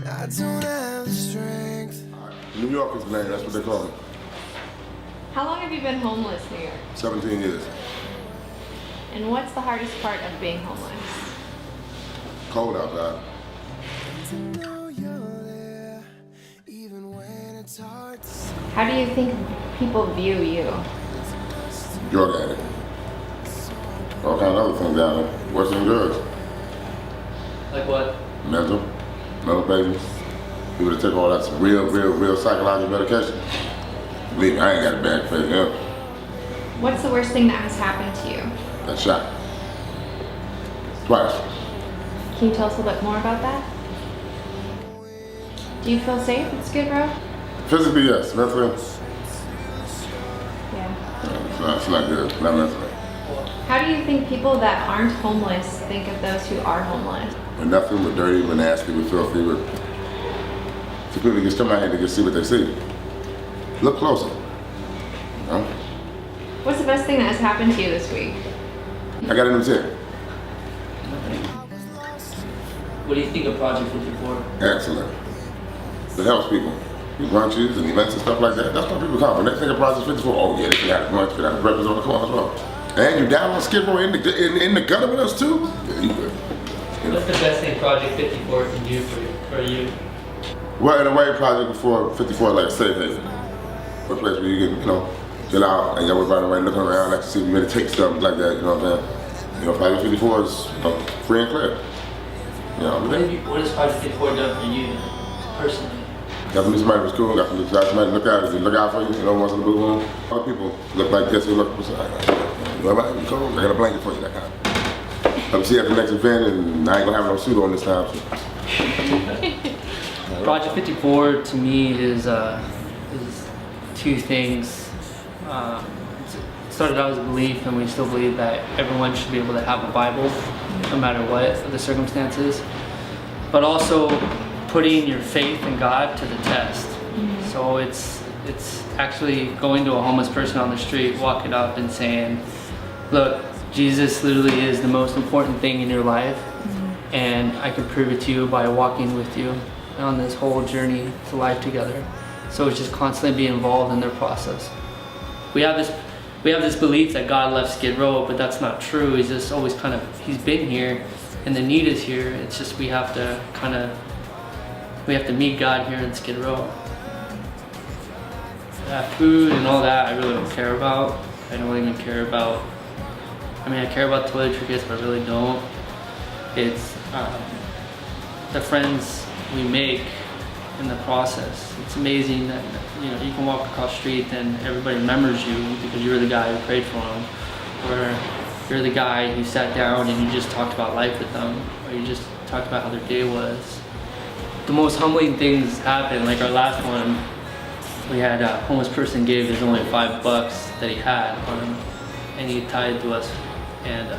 I don't have the strength. New Yorkers, man, that's what they call me. How long have you been homeless, New York? 17 years. And what's the hardest part of being homeless? Cold outside. How do you think people view you? Drug addict. All kind of other things down there. Worse than drugs. Like what? Mental patients. People that take all that some real psychological medication. Believe me, I ain't got a bad face, yeah. What's the worst thing that has happened to you? Got shot. Twice. Can you tell us a bit more about that? Do you feel safe at Skid Row? Physically, yes. Mentally, Yeah. it's not good. Not mentally. How do you think people that aren't homeless think of those who are homeless? We're nothing but dirty, we're nasty, we're filthy, we're... So people just come out here to just see what they see. Look closer. You know? What's the best thing that has happened to you this week? I got a new tip. What do you think of Project 54? Excellent. It helps people. Do brunches and events and stuff like that. That's what people come. When they think of Project 54, oh yeah, they can have a brunch, they can have a breakfast on the corner as well. And you down on Skid Row in the gutter with us too? Yeah, you good. What's the best thing Project 54 can do for you? Well, in a way, Project 54 is like a safe haven. A place where you can, chill out and you're running around looking around like to see if you really take something like that, you know what I'm saying? Project 54 is free and clear. What has Project 54 done for you personally? Got to meet somebody who's cool, got to meet somebody to look out for you, once in the blue room. Other people look like this, you look, you all right, you cool? I got a blanket for you, that kind of. Come see you at the next event, and I ain't gonna have no suit on this time. So. Project 54 to me is two things. It started out as a belief, and we still believe that everyone should be able to have a Bible, no matter what the circumstances. But also putting your faith in God to the test. Mm-hmm. So it's actually going to a homeless person on the street, walking up and saying, look, Jesus literally is the most important thing in your life, mm-hmm. and I can prove it to you by walking with you on this whole journey to life together. So it's just constantly being involved in their process. We have this belief that God left Skid Row, but that's not true. He's just always he's been here, and the need is here. It's just we have to meet God here in Skid Row. Food and all that, I really don't care about. I don't even care about. I care about toiletries, but I really don't. It's the friends we make in the process. It's amazing that you can walk across the street and everybody remembers you because you're the guy who prayed for them, or you're the guy who sat down and you just talked about life with them, or you just talked about how their day was. The most humbling things happen, like our last one, we had a homeless person gave us only $5 that he had on him, and he tied to us. And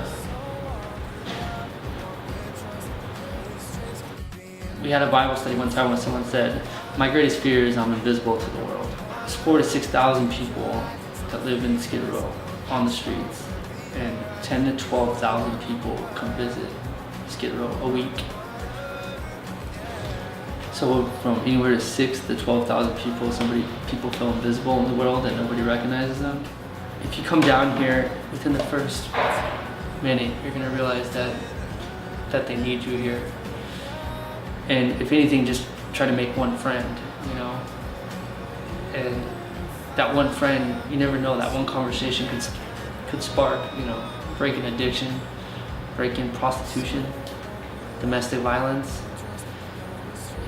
we had a Bible study one time when someone said, my greatest fear is I'm invisible to the world. There's 4,000 to 6,000 people that live in Skid Row on the streets, and 10,000 to 12,000 people come visit Skid Row a week. So from anywhere to 6,000 to 12,000 people feel invisible in the world and nobody recognizes them. If you come down here within the first minute, you're gonna realize that they need you here. And if anything, just try to make one friend, And that one friend, you never know, that one conversation could spark, breaking addiction, breaking prostitution, domestic violence.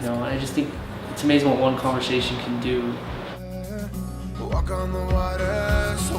And I just think it's amazing what one conversation can do. Walk on the water, so